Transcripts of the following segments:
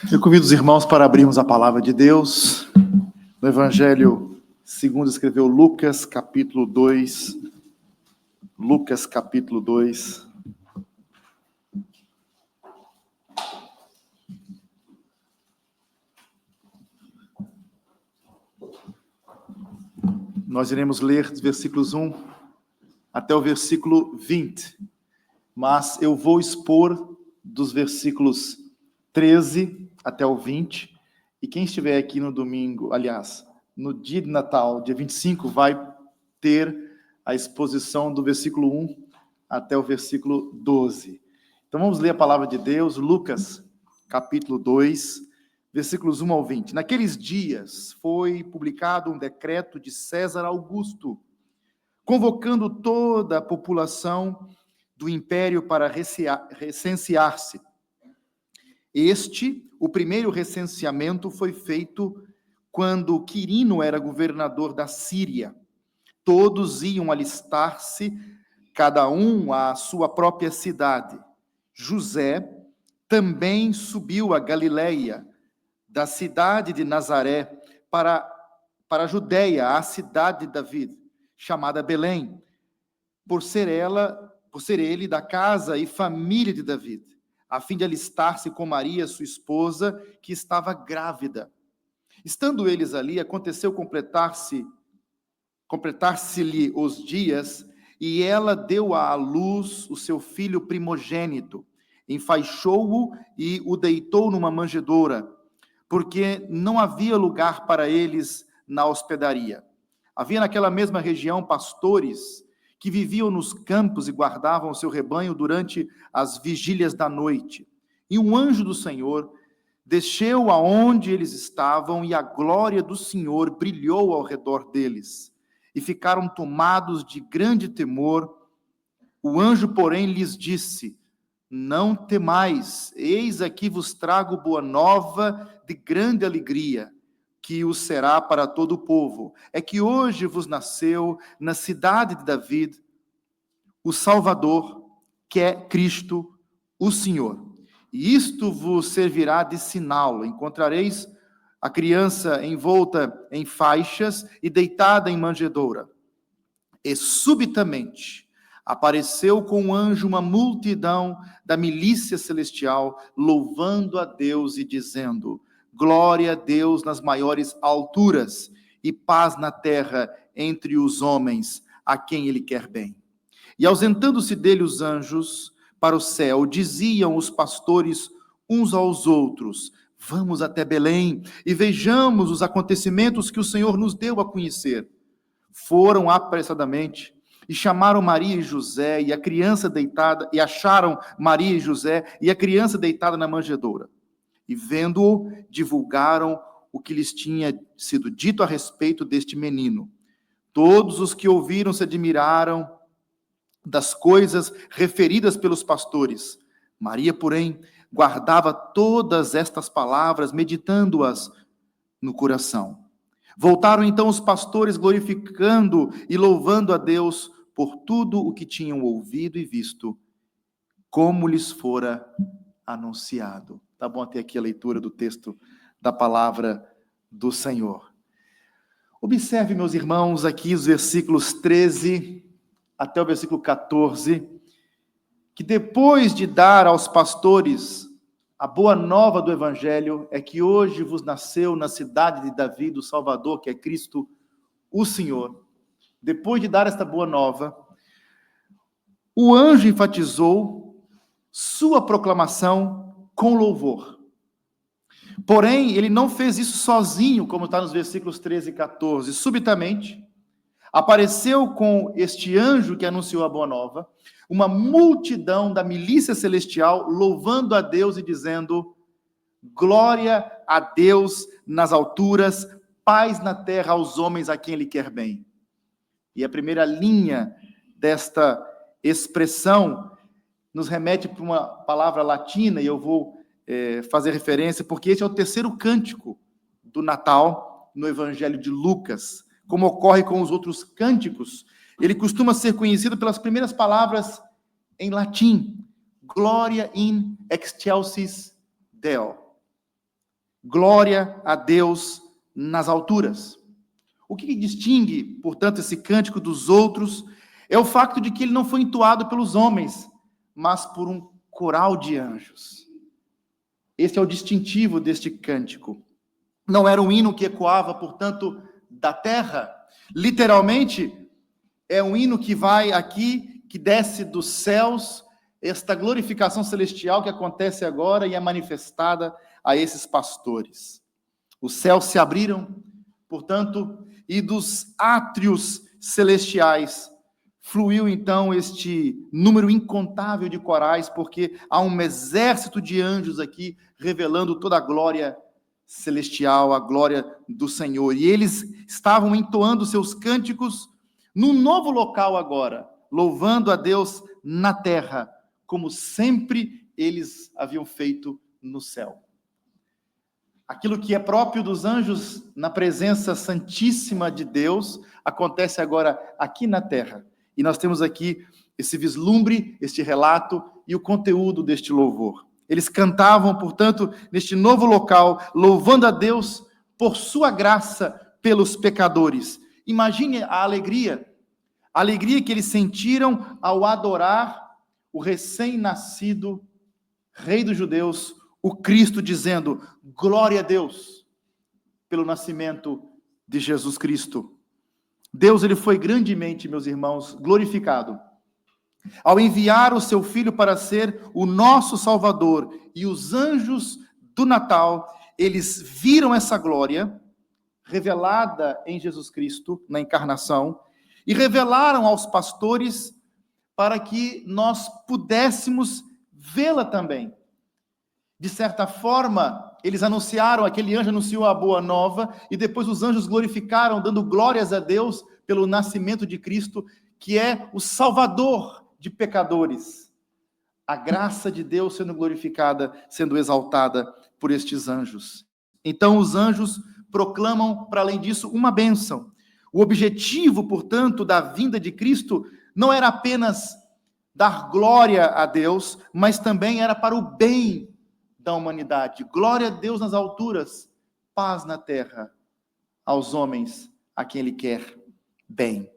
Eu convido os irmãos para abrirmos a palavra de Deus no Evangelho segundo escreveu Lucas, capítulo 2. Lucas, capítulo 2. Nós iremos ler dos versículos 1 até o versículo 20, mas eu vou expor dos versículos 13 até o 20, e quem estiver aqui no domingo, aliás, no dia de Natal, dia 25, vai ter a exposição do versículo 1 até o versículo 12. Então vamos ler a palavra de Deus, Lucas, capítulo 2, versículos 1 ao 20. Naqueles dias foi publicado um decreto de César Augusto, convocando toda a população do império para recensear-se. O primeiro recenseamento foi feito quando Quirino era governador da Síria. Todos iam alistar-se, cada um à sua própria cidade. José também subiu a Galileia, da cidade de Nazaré, para a Judeia, a cidade de David, chamada Belém, por ser ele da casa e família de David, a fim de alistar-se com Maria, sua esposa, que estava grávida. Estando eles ali, aconteceu completar-se-lhe os dias, e ela deu à luz o seu filho primogênito, enfaixou-o e o deitou numa manjedoura, porque não havia lugar para eles na hospedaria. Havia naquela mesma região pastores que viviam nos campos e guardavam o seu rebanho durante as vigílias da noite. E um anjo do Senhor desceu aonde eles estavam, e a glória do Senhor brilhou ao redor deles, e ficaram tomados de grande temor. O anjo, porém, lhes disse: não temais, eis aqui vos trago boa nova de grande alegria, que o será para todo o povo. É que hoje vos nasceu na cidade de David o Salvador, que é Cristo, o Senhor. E isto vos servirá de sinal: encontrareis a criança envolta em faixas e deitada em manjedoura. E subitamente apareceu com um anjo uma multidão da milícia celestial, louvando a Deus e dizendo: glória a Deus nas maiores alturas, e paz na terra entre os homens, a quem ele quer bem. E ausentando-se dele os anjos para o céu, diziam os pastores uns aos outros: vamos até Belém e vejamos os acontecimentos que o Senhor nos deu a conhecer. Foram apressadamente e chamaram Maria e José e a criança deitada, e acharam Maria e José e a criança deitada na manjedoura. E vendo-o, divulgaram o que lhes tinha sido dito a respeito deste menino. Todos os que ouviram se admiraram das coisas referidas pelos pastores. Maria, porém, guardava todas estas palavras, meditando-as no coração. Voltaram então os pastores, glorificando e louvando a Deus por tudo o que tinham ouvido e visto, como lhes fora anunciado. Tá bom até aqui a leitura do texto da palavra do Senhor. Observe, meus irmãos, aqui os versículos 13 até o versículo 14, que depois de dar aos pastores a boa nova do Evangelho, é que hoje vos nasceu na cidade de Davi o Salvador, que é Cristo, o Senhor. Depois de dar esta boa nova, o anjo enfatizou sua proclamação com louvor. Porém, ele não fez isso sozinho, como está nos versículos 13 e 14. Subitamente, apareceu com este anjo que anunciou a boa nova, uma multidão da milícia celestial, louvando a Deus e dizendo: glória a Deus nas alturas, paz na terra aos homens a quem ele quer bem. E a primeira linha desta expressão nos remete para uma palavra latina, e eu vou fazer referência, porque esse é o terceiro cântico do Natal no Evangelho de Lucas. Como ocorre com os outros cânticos, ele costuma ser conhecido pelas primeiras palavras em latim: Gloria in excelsis Deo. Glória a Deus nas alturas. O que distingue, portanto, esse cântico dos outros é o fato de que ele não foi entoado pelos homens, mas por um coral de anjos. Esse é o distintivo deste cântico. Não era um hino que ecoava, portanto, da terra. Literalmente, é um hino que vai aqui, que desce dos céus, esta glorificação celestial que acontece agora e é manifestada a esses pastores. Os céus se abriram, portanto, e dos átrios celestiais fluiu então este número incontável de corais, porque há um exército de anjos aqui revelando toda a glória celestial, a glória do Senhor. E eles estavam entoando seus cânticos num novo local agora, louvando a Deus na terra, como sempre eles haviam feito no céu. Aquilo que é próprio dos anjos na presença santíssima de Deus, acontece agora aqui na terra. E nós temos aqui esse vislumbre, este relato e o conteúdo deste louvor. Eles cantavam, portanto, neste novo local, louvando a Deus por sua graça pelos pecadores. Imagine a alegria que eles sentiram ao adorar o recém-nascido Rei dos Judeus, o Cristo, dizendo: glória a Deus pelo nascimento de Jesus Cristo. Deus, ele foi grandemente, meus irmãos, glorificado ao enviar o seu Filho para ser o nosso Salvador. E os anjos do Natal, eles viram essa glória revelada em Jesus Cristo, na encarnação, e revelaram aos pastores para que nós pudéssemos vê-la também. De certa forma, eles anunciaram, aquele anjo anunciou a boa nova, e depois os anjos glorificaram, dando glórias a Deus pelo nascimento de Cristo, que é o Salvador de pecadores. A graça de Deus sendo glorificada, sendo exaltada por estes anjos. Então os anjos proclamam, para além disso, uma bênção. O objetivo, portanto, da vinda de Cristo não era apenas dar glória a Deus, mas também era para o bem da humanidade. Glória a Deus nas alturas, paz na terra aos homens a quem Ele quer bem.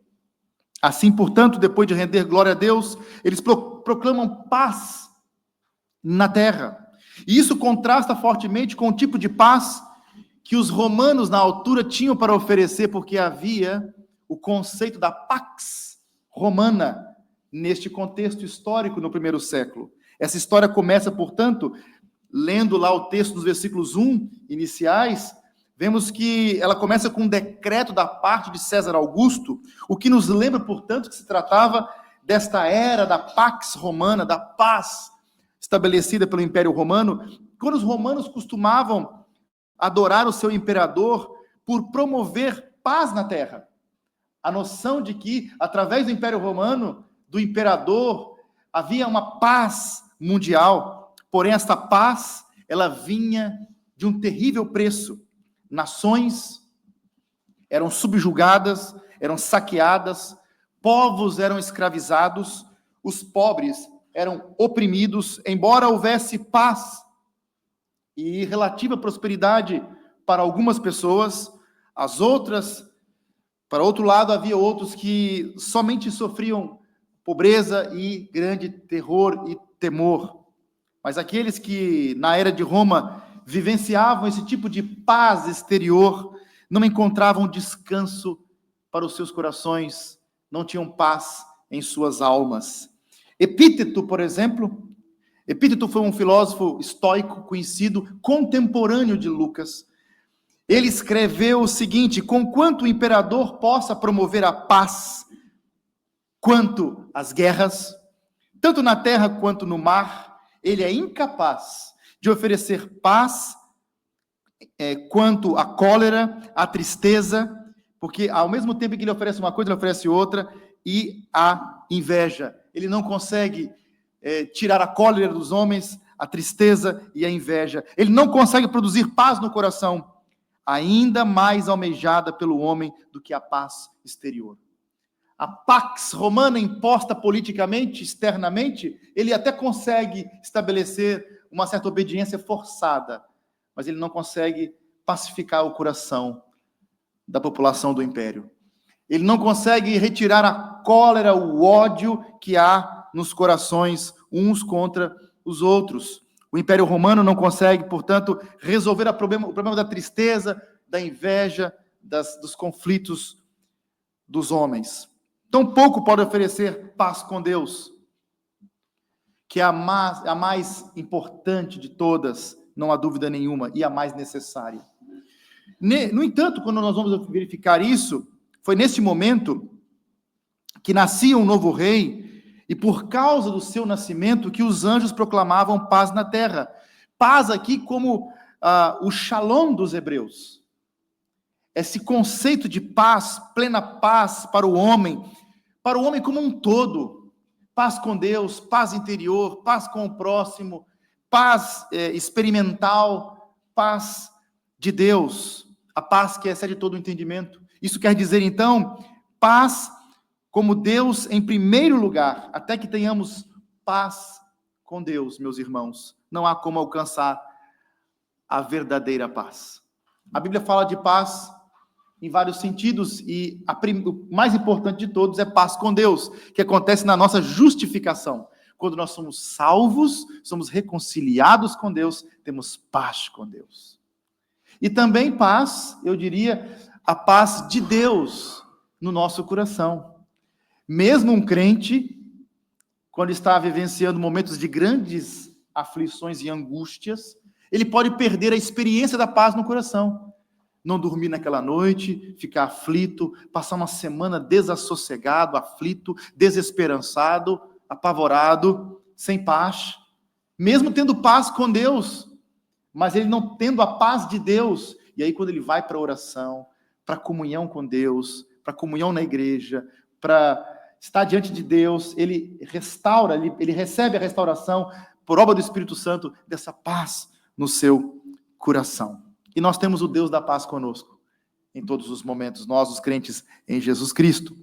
Assim, portanto, depois de render glória a Deus, eles proclamam paz na terra. E isso contrasta fortemente com o tipo de paz que os romanos na altura tinham para oferecer, porque havia o conceito da pax romana neste contexto histórico no primeiro século. Essa história começa, portanto, lendo lá o texto dos versículos 1 iniciais, vemos que ela começa com um decreto da parte de César Augusto, o que nos lembra, portanto, que se tratava desta era da pax romana, da paz estabelecida pelo Império Romano, quando os romanos costumavam adorar o seu imperador por promover paz na terra. A noção de que, através do Império Romano, do imperador, havia uma paz mundial. Porém, esta paz, ela vinha de um terrível preço. Nações eram subjugadas, eram saqueadas, povos eram escravizados, os pobres eram oprimidos, embora houvesse paz e relativa prosperidade para algumas pessoas, as outras, para outro lado, havia outros que somente sofriam pobreza e grande terror e temor. Mas aqueles que, na era de Roma, vivenciavam esse tipo de paz exterior, não encontravam descanso para os seus corações, não tinham paz em suas almas. Epíteto, por exemplo, Epíteto foi um filósofo estoico conhecido, contemporâneo de Lucas. Ele escreveu o seguinte: conquanto o imperador possa promover a paz, quanto as guerras, tanto na terra quanto no mar, ele é incapaz de oferecer paz quanto a cólera, a tristeza, porque ao mesmo tempo que ele oferece uma coisa, ele oferece outra, e a inveja. Ele não consegue tirar a cólera dos homens, a tristeza e a inveja. Ele não consegue produzir paz no coração, ainda mais almejada pelo homem do que a paz exterior. A pax romana imposta politicamente, externamente, ele até consegue estabelecer uma certa obediência forçada, mas ele não consegue pacificar o coração da população do império. Ele não consegue retirar a cólera, o ódio que há nos corações uns contra os outros. O Império Romano não consegue, portanto, resolver o problema da tristeza, da inveja, dos conflitos dos homens. Tampouco pode oferecer paz com Deus, que é a mais importante de todas, não há dúvida nenhuma, e a mais necessária. No entanto, quando nós vamos verificar isso, foi nesse momento que nascia um novo rei, e por causa do seu nascimento que os anjos proclamavam paz na terra. Paz aqui como o shalom dos hebreus. Esse conceito de paz, plena paz para o homem como um todo. Paz com Deus, paz interior, paz com o próximo, paz experimental, paz de Deus, a paz que excede todo o entendimento. Isso quer dizer, então, paz como Deus em primeiro lugar, até que tenhamos paz com Deus, meus irmãos. Não há como alcançar a verdadeira paz. A Bíblia fala de paz em vários sentidos, e o mais importante de todos é paz com Deus, que acontece na nossa justificação. Quando nós somos salvos, somos reconciliados com Deus, temos paz com Deus. E também paz, eu diria, a paz de Deus no nosso coração. Mesmo um crente, quando está vivenciando momentos de grandes aflições e angústias, ele pode perder a experiência da paz no coração. Não dormir naquela noite, ficar aflito, passar uma semana desassossegado, aflito, desesperançado, apavorado, sem paz. Mesmo tendo paz com Deus, mas ele não tendo a paz de Deus. E aí quando ele vai para a oração, para a comunhão com Deus, para a comunhão na igreja, para estar diante de Deus, ele restaura, ele recebe a restauração por obra do Espírito Santo dessa paz no seu coração. E nós temos o Deus da paz conosco em todos os momentos, nós, os crentes em Jesus Cristo.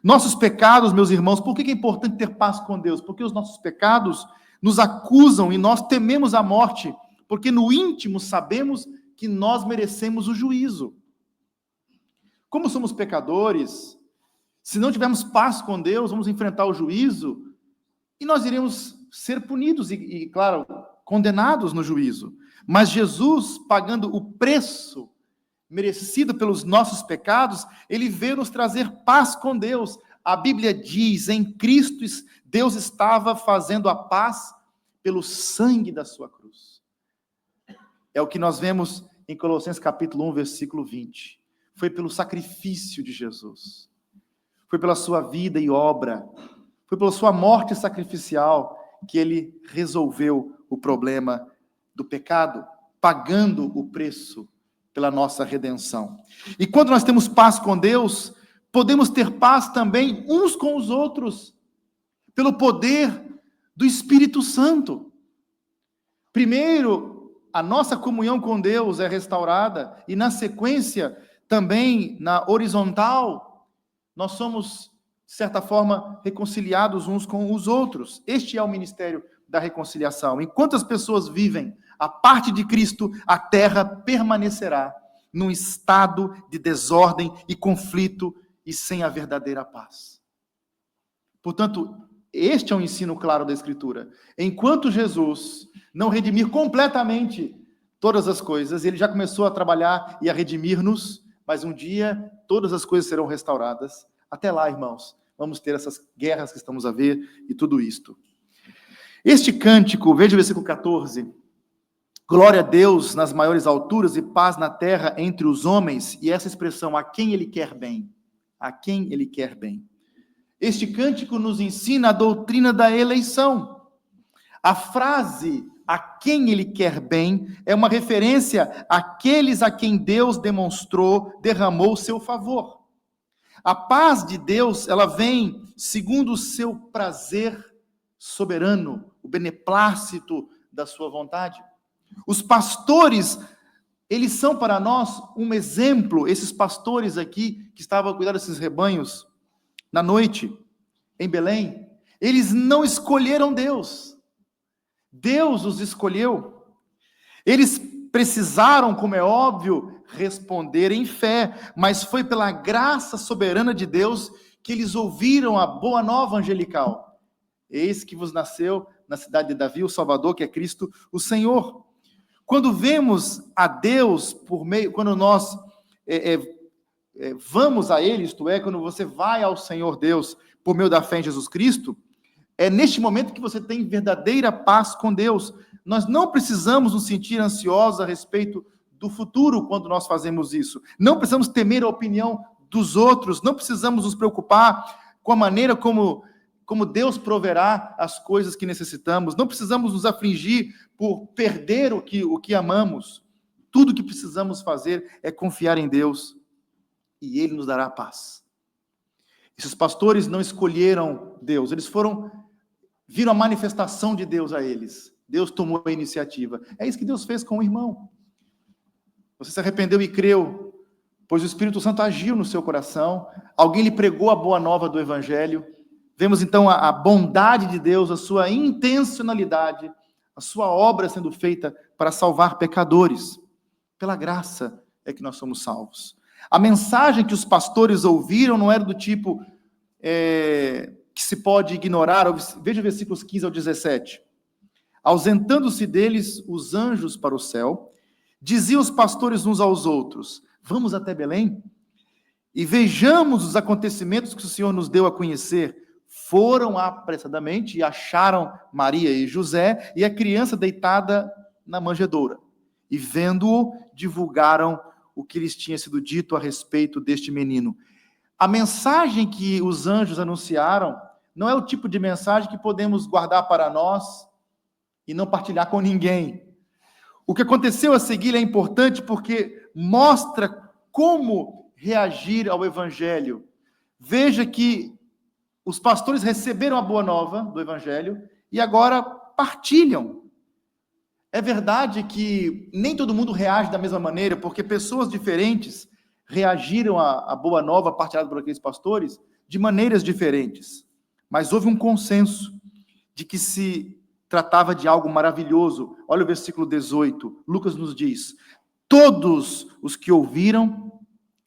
Nossos pecados, meus irmãos, por que é importante ter paz com Deus? Porque os nossos pecados nos acusam e nós tememos a morte, porque no íntimo sabemos que nós merecemos o juízo. Como somos pecadores, se não tivermos paz com Deus, vamos enfrentar o juízo e nós iremos ser punidos e, claro, condenados no juízo. Mas Jesus, pagando o preço merecido pelos nossos pecados, ele veio nos trazer paz com Deus. A Bíblia diz, em Cristo, Deus estava fazendo a paz pelo sangue da sua cruz. É o que nós vemos em Colossenses capítulo 1, versículo 20. Foi pelo sacrifício de Jesus. Foi pela sua vida e obra, foi pela sua morte sacrificial que ele resolveu o problema do pecado, pagando o preço pela nossa redenção. E quando nós temos paz com Deus, podemos ter paz também uns com os outros, pelo poder do Espírito Santo. Primeiro, a nossa comunhão com Deus é restaurada, e na sequência, também na horizontal, nós somos, de certa forma, reconciliados uns com os outros. Este é o ministério da reconciliação. Enquanto as pessoas vivem a parte de Cristo, a terra permanecerá num estado de desordem e conflito e sem a verdadeira paz. Portanto, este é um ensino claro da Escritura. Enquanto Jesus não redimir completamente todas as coisas, ele já começou a trabalhar e a redimir-nos, mas um dia todas as coisas serão restauradas. Até lá, irmãos, vamos ter essas guerras que estamos a ver e tudo isto. Este cântico, veja o versículo 14. Glória a Deus nas maiores alturas e paz na terra entre os homens. E essa expressão, a quem ele quer bem. A quem ele quer bem. Este cântico nos ensina a doutrina da eleição. A frase, a quem ele quer bem, é uma referência àqueles a quem Deus derramou o seu favor. A paz de Deus, ela vem segundo o seu prazer soberano, o beneplácito da sua vontade. Os pastores, eles são para nós um exemplo, esses pastores aqui, que estavam a cuidar desses rebanhos, na noite, em Belém, eles não escolheram Deus. Deus os escolheu. Eles precisaram, como é óbvio, responder em fé, mas foi pela graça soberana de Deus que eles ouviram a boa nova angelical. Eis que vos nasceu na cidade de Davi o Salvador, que é Cristo o Senhor. Quando vemos a Deus por meio, quando nós vamos a Ele, isto é, quando você vai ao Senhor Deus por meio da fé em Jesus Cristo, é neste momento que você tem verdadeira paz com Deus. Nós não precisamos nos sentir ansiosos a respeito do futuro quando nós fazemos isso. Não precisamos temer a opinião dos outros, não precisamos nos preocupar com a maneira como Deus proverá as coisas que necessitamos, não precisamos nos afligir por perder o que amamos. Tudo o que precisamos fazer é confiar em Deus e Ele nos dará paz. Esses pastores não escolheram Deus, eles viram a manifestação de Deus a eles. Deus tomou a iniciativa. É isso que Deus fez com o irmão. Você se arrependeu e creu, pois o Espírito Santo agiu no seu coração, alguém lhe pregou a boa nova do Evangelho. Vemos então a bondade de Deus, a sua intencionalidade, a sua obra sendo feita para salvar pecadores. Pela graça é que nós somos salvos. A mensagem que os pastores ouviram não era do tipo que se pode ignorar. Veja versículos 15 ao 17. Ausentando-se deles os anjos para o céu, diziam os pastores uns aos outros: vamos até Belém e vejamos os acontecimentos que o Senhor nos deu a conhecer. Foram apressadamente e acharam Maria e José e a criança deitada na manjedoura. E vendo-o, divulgaram o que lhes tinha sido dito a respeito deste menino. A mensagem que os anjos anunciaram não é o tipo de mensagem que podemos guardar para nós e não partilhar com ninguém. O que aconteceu a seguir é importante porque mostra como reagir ao Evangelho. Veja que os pastores receberam a boa nova do Evangelho e agora partilham. É verdade que nem todo mundo reage da mesma maneira, porque pessoas diferentes reagiram à boa nova partilhada por aqueles pastores de maneiras diferentes. Mas houve um consenso de que se tratava de algo maravilhoso. Olha o versículo 18. Lucas nos diz: todos os que ouviram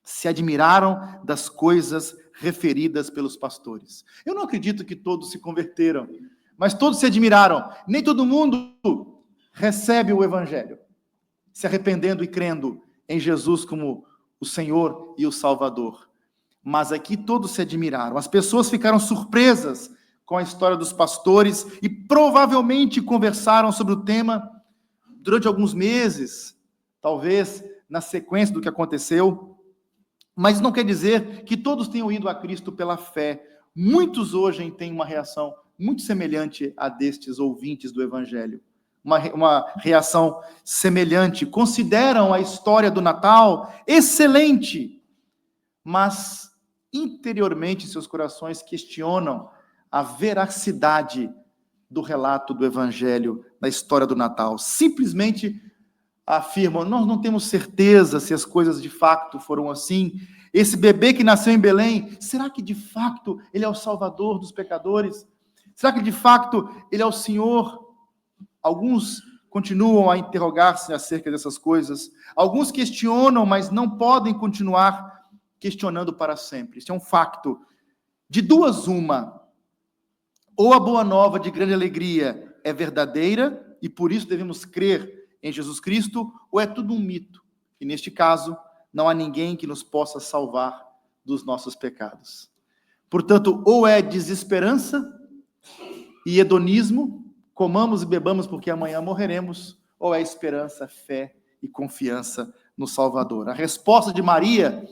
se admiraram das coisas referidas pelos pastores. Eu não acredito que todos se converteram, mas todos se admiraram. Nem todo mundo recebe o Evangelho, se arrependendo e crendo em Jesus como o Senhor e o Salvador. Mas aqui todos se admiraram. As pessoas ficaram surpresas com a história dos pastores e provavelmente conversaram sobre o tema durante alguns meses, talvez na sequência do que aconteceu. Mas não quer dizer que todos tenham ido a Cristo pela fé. Muitos hoje têm uma reação muito semelhante a destes ouvintes do Evangelho. Uma reação semelhante. Consideram a história do Natal excelente, mas interiormente seus corações questionam a veracidade do relato do Evangelho na história do Natal. Simplesmente afirmam: nós não temos certeza se as coisas de fato foram assim. Esse bebê que nasceu em Belém, será que de fato ele é o Salvador dos pecadores? Será que de fato ele é o Senhor? Alguns continuam a interrogar-se acerca dessas coisas. Alguns questionam, mas não podem continuar questionando para sempre. Isso é um facto. De duas, uma: ou a boa nova de grande alegria é verdadeira e por isso devemos crer em Jesus Cristo, ou é tudo um mito. E neste caso, não há ninguém que nos possa salvar dos nossos pecados. Portanto, ou é desesperança e hedonismo, comamos e bebamos porque amanhã morreremos, ou é esperança, fé e confiança no Salvador. A resposta de Maria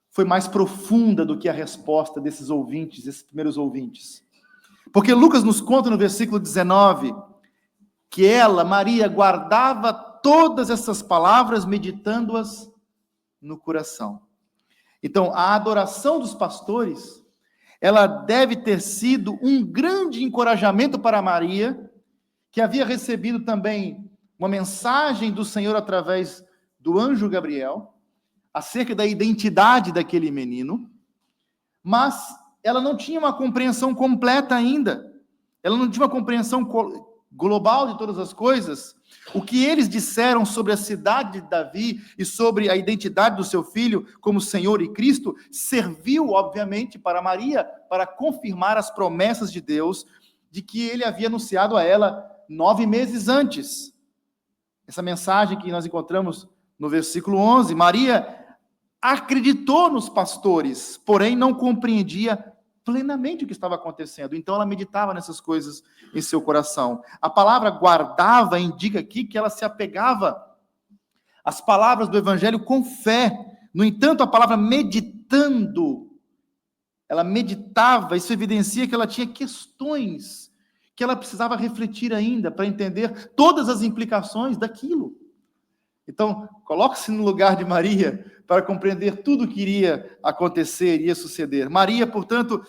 foi mais profunda do que a resposta desses ouvintes, esses primeiros ouvintes. Porque Lucas nos conta no versículo 19 que ela, Maria, guardava todas essas palavras, meditando-as no coração. Então, a adoração dos pastores, ela deve ter sido um grande encorajamento para Maria, que havia recebido também uma mensagem do Senhor através do anjo Gabriel, acerca da identidade daquele menino, mas ela não tinha uma compreensão completa ainda. Ela não tinha uma compreensão global de todas as coisas. O que eles disseram sobre a cidade de Davi e sobre a identidade do seu filho como Senhor e Cristo serviu, obviamente, para Maria, para confirmar as promessas de Deus de que ele havia anunciado a ela 9 meses antes. Essa mensagem que nós encontramos no versículo 11, Maria acreditou nos pastores, porém não compreendia plenamente o que estava acontecendo. Então ela meditava nessas coisas em seu coração. A palavra guardava indica aqui que ela se apegava às palavras do evangelho com fé. No entanto, a palavra meditando, ela meditava, isso evidencia que ela tinha questões que ela precisava refletir ainda para entender todas as implicações daquilo. Então, coloque-se no lugar de Maria para compreender tudo o que iria acontecer, iria suceder. Maria, portanto,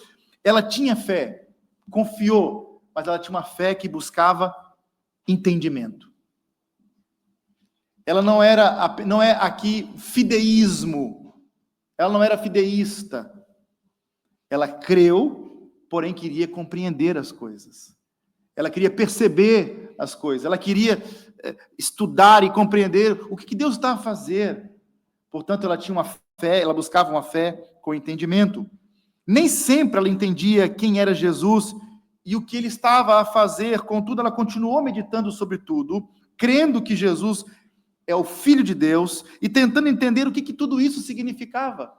ela tinha fé, confiou, mas ela tinha uma fé que buscava entendimento. Ela não é aqui fideísmo, ela não era fideísta. Ela creu, porém queria compreender as coisas. Ela queria perceber as coisas, ela queria estudar e compreender o que Deus estava a fazer. Portanto, ela tinha uma fé, ela buscava uma fé com entendimento. Nem sempre ela entendia quem era Jesus e o que ele estava a fazer, contudo, ela continuou meditando sobre tudo, crendo que Jesus é o Filho de Deus e tentando entender o que tudo isso significava.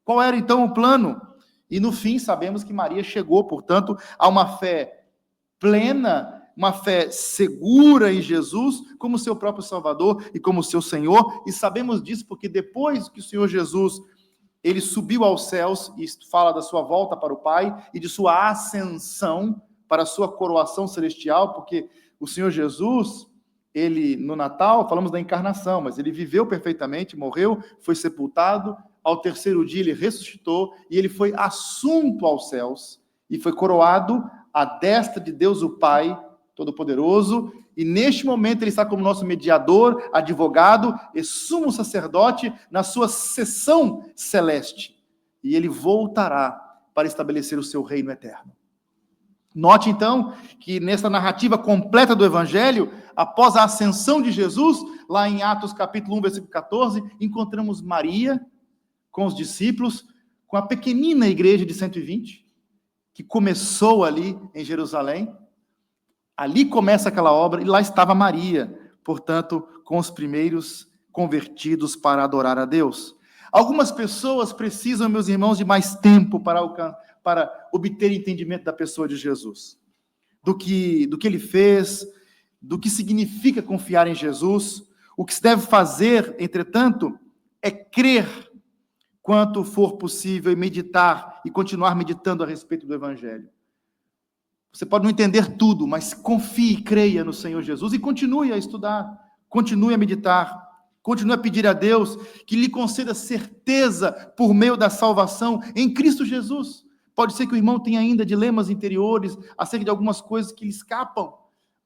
Qual era, então, o plano? E, no fim, sabemos que Maria chegou, portanto, a uma fé plena, uma fé segura em Jesus como seu próprio Salvador e como seu Senhor, e sabemos disso porque depois que o Senhor Jesus, ele subiu aos céus, e fala da sua volta para o Pai, e de sua ascensão para a sua coroação celestial, porque o Senhor Jesus, ele, no Natal, falamos da encarnação, mas ele viveu perfeitamente, morreu, foi sepultado, ao terceiro dia ele ressuscitou, e ele foi assunto aos céus, e foi coroado à destra de Deus o Pai Todo-Poderoso, e neste momento ele está como nosso mediador, advogado e sumo sacerdote na sua sessão celeste, e ele voltará para estabelecer o seu reino eterno. Note então que nessa narrativa completa do Evangelho, após a ascensão de Jesus, lá em Atos capítulo 1, versículo 14, encontramos Maria com os discípulos, com a pequenina igreja de 120, que começou ali em Jerusalém. Ali começa aquela obra, e lá estava Maria, portanto, com os primeiros convertidos para adorar a Deus. Algumas pessoas precisam, meus irmãos, de mais tempo para obter entendimento da pessoa de Jesus, do que ele fez, do que significa confiar em Jesus. O que se deve fazer, entretanto, é crer quanto for possível e meditar e continuar meditando a respeito do Evangelho. Você pode não entender tudo, mas confie e creia no Senhor Jesus e continue a estudar, continue a meditar, continue a pedir a Deus que lhe conceda certeza por meio da salvação em Cristo Jesus. Pode ser que o irmão tenha ainda dilemas interiores acerca de algumas coisas que lhe escapam,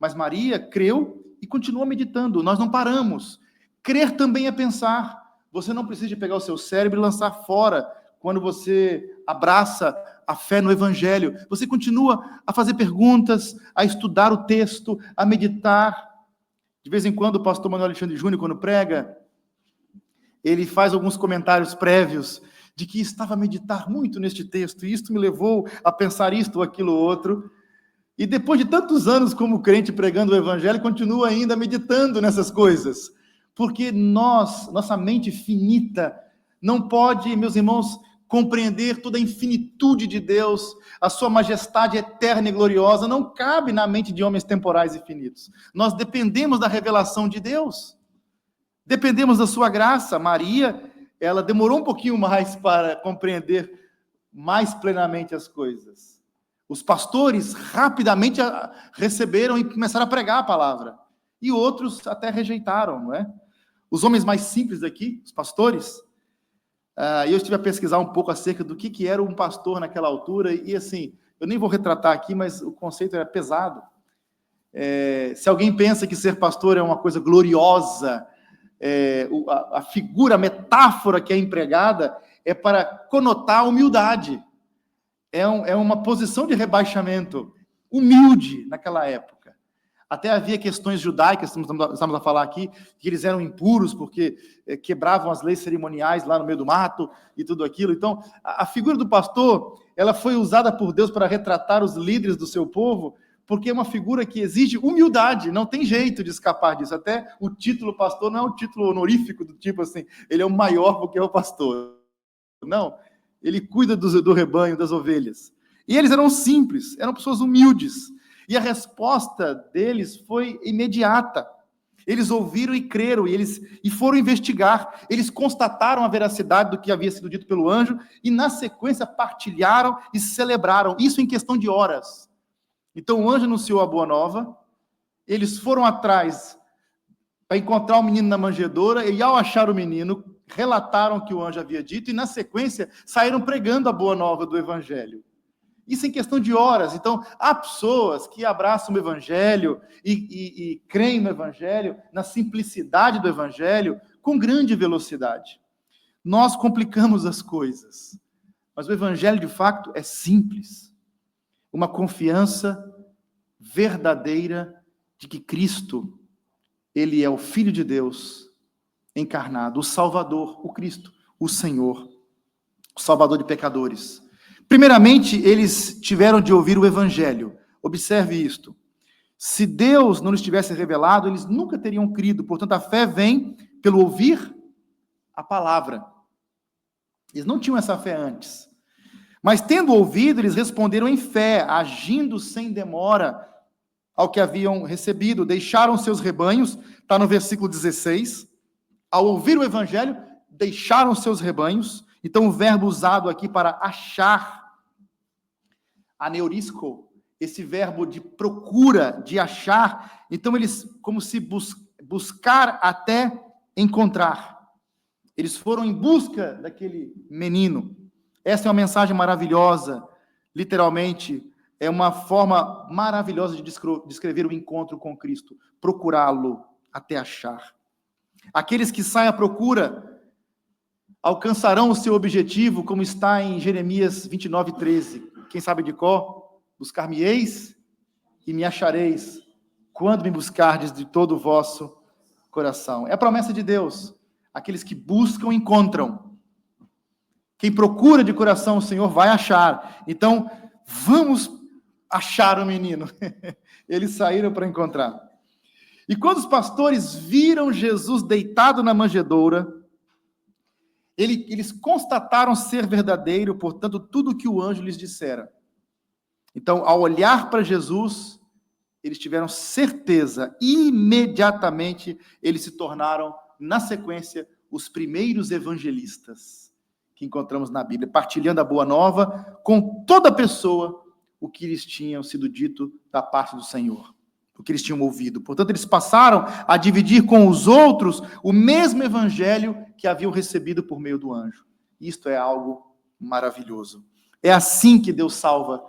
mas Maria creu e continua meditando. Nós não paramos. Crer também é pensar. Você não precisa de pegar o seu cérebro e lançar fora quando você abraça a fé no Evangelho. Você continua a fazer perguntas, a estudar o texto, a meditar. De vez em quando o pastor Manuel Alexandre Júnior, quando prega, ele faz alguns comentários prévios de que estava a meditar muito neste texto, e isto me levou a pensar isto ou aquilo outro. E depois de tantos anos como crente pregando o Evangelho, continua ainda meditando nessas coisas. Porque nossa mente finita, não pode, meus irmãos, compreender toda a infinitude de Deus, a sua majestade eterna e gloriosa, não cabe na mente de homens temporais e finitos. Nós dependemos da revelação de Deus, dependemos da sua graça. Maria, ela demorou um pouquinho mais para compreender mais plenamente as coisas. Os pastores rapidamente receberam e começaram a pregar a palavra, e outros até rejeitaram, não é? Os homens mais simples aqui, os pastores, eu estive a pesquisar um pouco acerca do que era um pastor naquela altura, e assim, eu nem vou retratar aqui, mas o conceito era pesado. Se alguém pensa que ser pastor é uma coisa gloriosa, a figura, a metáfora que é empregada é para conotar a humildade. É uma posição de rebaixamento, humilde naquela época. Até havia questões judaicas, estamos a falar aqui, que eles eram impuros porque quebravam as leis cerimoniais lá no meio do mato e tudo aquilo. Então, a figura do pastor, ela foi usada por Deus para retratar os líderes do seu povo, porque é uma figura que exige humildade, não tem jeito de escapar disso. Até o título pastor não é um título honorífico, do tipo assim, ele é o maior porque é o pastor. Não, ele cuida do rebanho, das ovelhas. E eles eram simples, eram pessoas humildes. E a resposta deles foi imediata. Eles ouviram e creram, e foram investigar. Eles constataram a veracidade do que havia sido dito pelo anjo, e na sequência partilharam e celebraram, isso em questão de horas. Então o anjo anunciou a boa nova, eles foram atrás para encontrar o menino na manjedoura, e ao achar o menino, relataram o que o anjo havia dito, e na sequência saíram pregando a boa nova do evangelho. Isso em questão de horas. Então, há pessoas que abraçam o Evangelho e creem no Evangelho, na simplicidade do Evangelho, com grande velocidade. Nós complicamos as coisas, mas o Evangelho, de fato, é simples. Uma confiança verdadeira de que Cristo, Ele é o Filho de Deus encarnado, o Salvador, o Cristo, o Senhor, o Salvador de pecadores. Primeiramente, eles tiveram de ouvir o Evangelho. Observe isto. Se Deus não lhes tivesse revelado, eles nunca teriam crido. Portanto, a fé vem pelo ouvir a palavra. Eles não tinham essa fé antes. Mas, tendo ouvido, eles responderam em fé, agindo sem demora ao que haviam recebido. Deixaram seus rebanhos, está no versículo 16. Ao ouvir o Evangelho, deixaram seus rebanhos. Então, o verbo usado aqui para achar, aneurisco, esse verbo de procura, de achar. Então, eles, como se buscar até encontrar. Eles foram em busca daquele menino. Essa é uma mensagem maravilhosa. Literalmente, é uma forma maravilhosa de descrever o encontro com Cristo. Procurá-lo até achar. Aqueles que saem à procura alcançarão o seu objetivo, como está em Jeremias 29:13. Quem sabe de cor? Buscar-me-eis e me achareis, quando me buscardes de todo o vosso coração. É a promessa de Deus. Aqueles que buscam, encontram. Quem procura de coração o Senhor vai achar. Então, vamos achar o menino. Eles saíram para encontrar. E quando os pastores viram Jesus deitado na manjedoura, eles constataram ser verdadeiro, portanto, tudo o que o anjo lhes dissera. Então, ao olhar para Jesus, eles tiveram certeza, imediatamente eles se tornaram, na sequência, os primeiros evangelistas que encontramos na Bíblia, partilhando a boa nova com toda pessoa o que lhes tinha sido dito da parte do Senhor, o que eles tinham ouvido. Portanto, eles passaram a dividir com os outros o mesmo evangelho que haviam recebido por meio do anjo. Isto é algo maravilhoso. É assim que Deus salva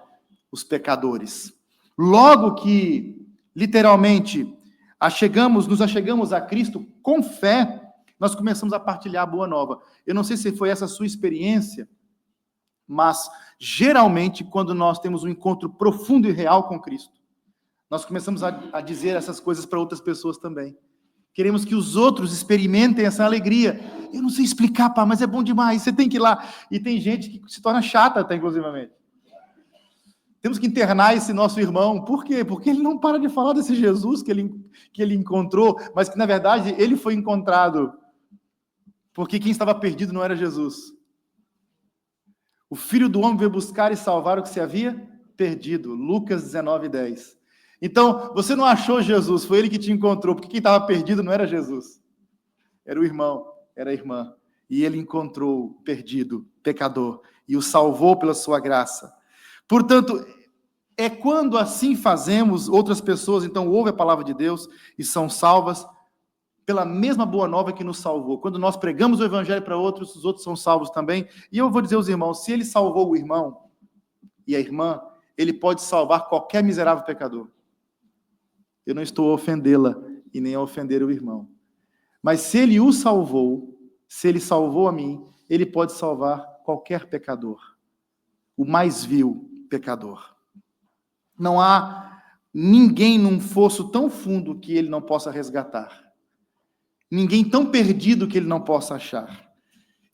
os pecadores. Logo que, literalmente, nos achegamos a Cristo com fé, nós começamos a partilhar a boa nova. Eu não sei se foi essa a sua experiência, mas, geralmente, quando nós temos um encontro profundo e real com Cristo, nós começamos a dizer essas coisas para outras pessoas também. Queremos que os outros experimentem essa alegria. Eu não sei explicar, pá, mas é bom demais, você tem que ir lá. E tem gente que se torna chata até, inclusivamente. Temos que internar esse nosso irmão. Por quê? Porque ele não para de falar desse Jesus que ele encontrou, mas que, na verdade, ele foi encontrado. Porque quem estava perdido não era Jesus. O Filho do Homem veio buscar e salvar o que se havia perdido. Lucas 19:10. Então, você não achou Jesus, foi ele que te encontrou, porque quem estava perdido não era Jesus. Era o irmão, era a irmã. E ele encontrou o perdido, pecador, e o salvou pela sua graça. Portanto, é quando assim fazemos, outras pessoas então ouvem a palavra de Deus e são salvas pela mesma boa nova que nos salvou. Quando nós pregamos o evangelho para outros, os outros são salvos também. E eu vou dizer aos irmãos, se ele salvou o irmão e a irmã, ele pode salvar qualquer miserável pecador. Eu não estou a ofendê-la e nem a ofender o irmão. Mas se ele o salvou, se ele salvou a mim, ele pode salvar qualquer pecador. O mais vil pecador. Não há ninguém num fosso tão fundo que ele não possa resgatar. Ninguém tão perdido que ele não possa achar.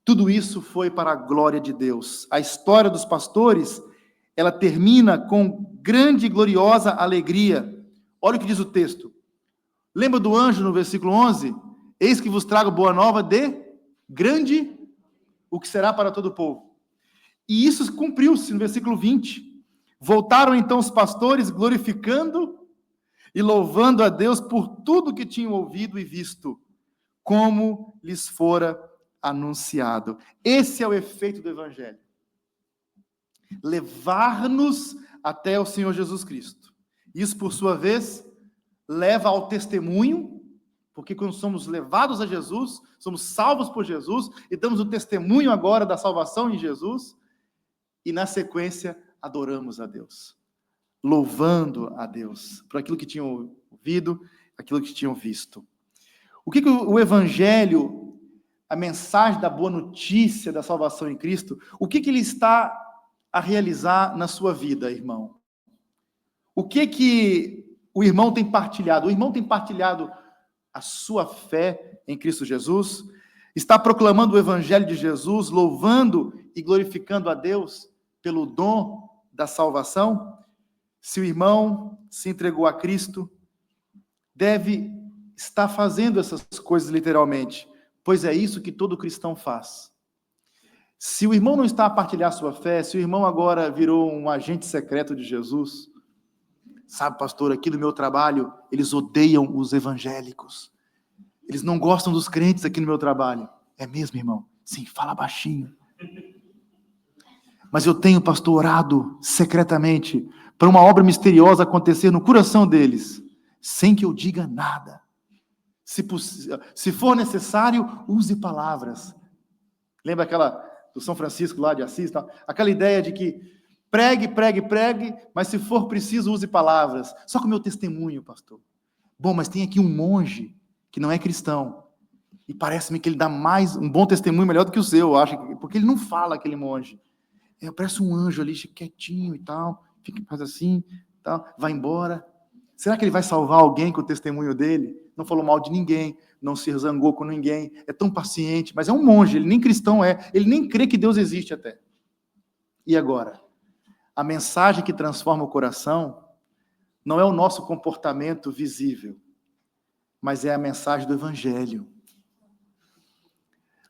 Tudo isso foi para a glória de Deus. A história dos pastores, ela termina com grande e gloriosa alegria. Olha o que diz o texto. Lembra do anjo no versículo 11? Eis que vos trago boa nova de grande, o que será para todo o povo. E isso cumpriu-se no versículo 20. Voltaram então os pastores glorificando e louvando a Deus por tudo que tinham ouvido e visto, como lhes fora anunciado. Esse é o efeito do Evangelho. Levar-nos até o Senhor Jesus Cristo. Isso, por sua vez, leva ao testemunho, porque quando somos levados a Jesus, somos salvos por Jesus, e damos o testemunho agora da salvação em Jesus, e na sequência adoramos a Deus, louvando a Deus por aquilo que tinham ouvido, aquilo que tinham visto. O que o Evangelho, a mensagem da boa notícia da salvação em Cristo, o que ele está a realizar na sua vida, irmão? O que o irmão tem partilhado? O irmão tem partilhado a sua fé em Cristo Jesus? Está proclamando o Evangelho de Jesus, louvando e glorificando a Deus pelo dom da salvação? Se o irmão se entregou a Cristo, deve estar fazendo essas coisas literalmente, pois é isso que todo cristão faz. Se o irmão não está a partilhar sua fé, se o irmão agora virou um agente secreto de Jesus, sabe, pastor, aqui no meu trabalho, eles odeiam os evangélicos. Eles não gostam dos crentes aqui no meu trabalho. É mesmo, irmão? Sim, fala baixinho. Mas eu tenho, pastor, orado secretamente para uma obra misteriosa acontecer no coração deles, sem que eu diga nada. Se for necessário, use palavras. Lembra aquela do São Francisco lá de Assis? Tá? Aquela ideia de que pregue, mas se for preciso, use palavras. Só com o meu testemunho, pastor. Bom, mas tem aqui um monge que não é cristão. E parece-me que ele dá um bom testemunho melhor do que o seu, eu acho, porque ele não fala, aquele monge. Parece um anjo ali, quietinho e tal, faz assim, tal, vai embora. Será que ele vai salvar alguém com o testemunho dele? Não falou mal de ninguém, não se zangou com ninguém, é tão paciente, mas é um monge, ele nem cristão é, ele nem crê que Deus existe até. E agora? A mensagem que transforma o coração não é o nosso comportamento visível, mas é a mensagem do Evangelho.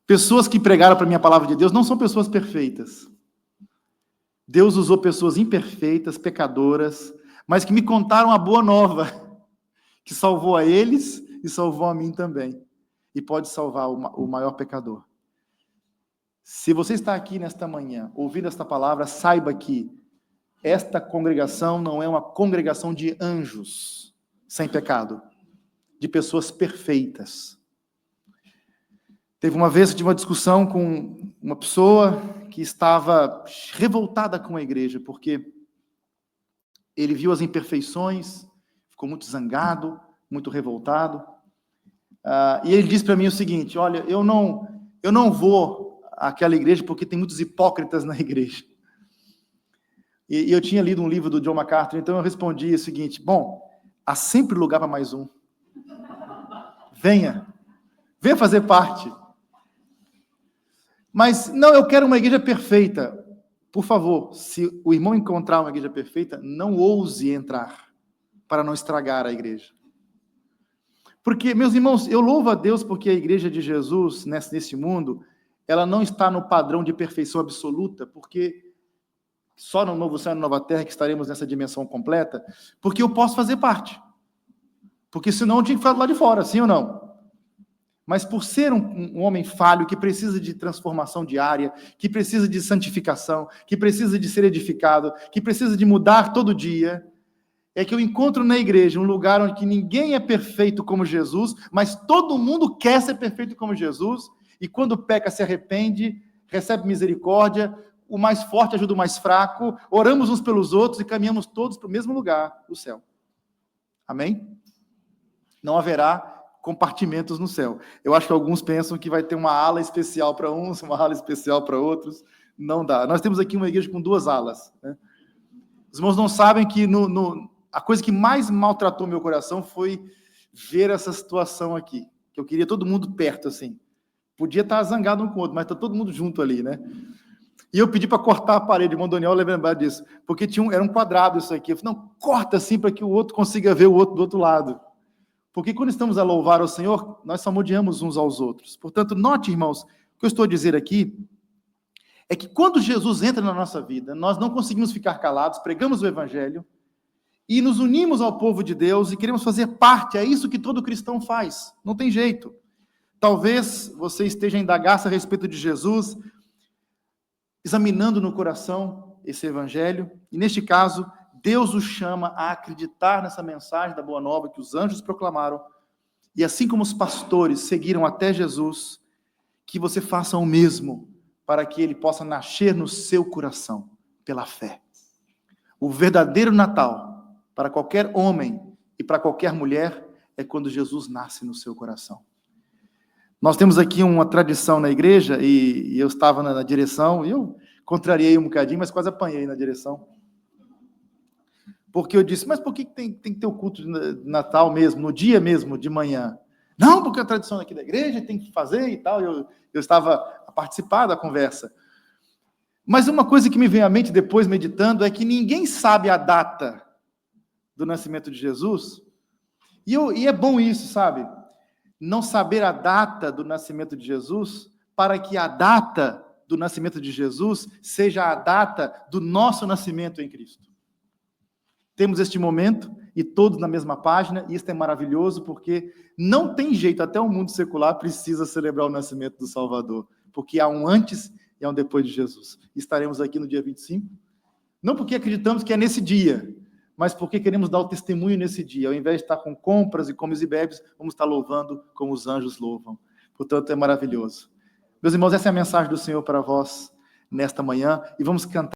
Pessoas que pregaram para mim a palavra de Deus não são pessoas perfeitas. Deus usou pessoas imperfeitas, pecadoras, mas que me contaram a boa nova, que salvou a eles e salvou a mim também. E pode salvar o maior pecador. Se você está aqui nesta manhã, ouvindo esta palavra, saiba que esta congregação não é uma congregação de anjos sem pecado, de pessoas perfeitas. Teve uma vez que tive uma discussão com uma pessoa que estava revoltada com a igreja, porque ele viu as imperfeições, ficou muito zangado, muito revoltado. E ele disse para mim o seguinte: olha, eu não vou àquela igreja porque tem muitos hipócritas na igreja. E eu tinha lido um livro do John MacArthur, então eu respondi o seguinte: bom, há sempre lugar para mais um. Venha fazer parte. Mas, não, eu quero uma igreja perfeita. Por favor, se o irmão encontrar uma igreja perfeita, não ouse entrar, para não estragar a igreja. Porque, meus irmãos, eu louvo a Deus porque a igreja de Jesus, nesse mundo, ela não está no padrão de perfeição absoluta, porque só no novo céu e na nova terra que estaremos nessa dimensão completa, porque eu posso fazer parte. Porque senão eu tinha que ficar do lado de fora, sim ou não? Mas por ser um homem falho, que precisa de transformação diária, que precisa de santificação, que precisa de ser edificado, que precisa de mudar todo dia, é que eu encontro na igreja um lugar onde ninguém é perfeito como Jesus, mas todo mundo quer ser perfeito como Jesus, e quando peca se arrepende, recebe misericórdia, o mais forte ajuda o mais fraco, oramos uns pelos outros e caminhamos todos para o mesmo lugar, o céu. Amém? Não haverá compartimentos no céu. Eu acho que alguns pensam que vai ter uma ala especial para uns, uma ala especial para outros. Não dá. Nós temos aqui uma igreja com 2 alas. Né? Os irmãos não sabem que a coisa que mais maltratou meu coração foi ver essa situação aqui, que eu queria todo mundo perto, assim. Podia estar zangado um com o outro, mas está todo mundo junto ali, né? E eu pedi para cortar a parede, o irmão Daniel lembrar disso, porque era um quadrado isso aqui. Eu falei, não, corta assim para que o outro consiga ver o outro do outro lado. Porque quando estamos a louvar ao Senhor, nós salmodiamos uns aos outros. Portanto, note, irmãos, o que eu estou a dizer aqui é que quando Jesus entra na nossa vida, nós não conseguimos ficar calados, pregamos o Evangelho e nos unimos ao povo de Deus e queremos fazer parte, é isso que todo cristão faz, não tem jeito. Talvez você esteja a indagar-se a respeito de Jesus, examinando no coração esse Evangelho, e neste caso, Deus o chama a acreditar nessa mensagem da Boa Nova que os anjos proclamaram, e assim como os pastores seguiram até Jesus, que você faça o mesmo, para que ele possa nascer no seu coração, pela fé. O verdadeiro Natal, para qualquer homem e para qualquer mulher, é quando Jesus nasce no seu coração. Nós temos aqui uma tradição na igreja, e eu estava na direção, e eu contrariei um bocadinho, mas quase apanhei na direção. Porque eu disse, mas por que tem que ter o culto de Natal mesmo, no dia mesmo, de manhã? Não, porque é a tradição aqui da igreja, tem que fazer e tal. Eu estava a participar da conversa. Mas uma coisa que me veio à mente depois, meditando, é que ninguém sabe a data do nascimento de Jesus. E é bom isso, sabe? Não saber a data do nascimento de Jesus, para que a data do nascimento de Jesus seja a data do nosso nascimento em Cristo. Temos este momento, e todos na mesma página, e isso é maravilhoso, porque não tem jeito, até o mundo secular precisa celebrar o nascimento do Salvador, porque há um antes e há um depois de Jesus. Estaremos aqui no dia 25, não porque acreditamos que é nesse dia, mas porque queremos dar o testemunho nesse dia. Ao invés de estar com compras e comes e bebes, vamos estar louvando como os anjos louvam. Portanto, é maravilhoso. Meus irmãos, essa é a mensagem do Senhor para vós nesta manhã, e vamos cantar.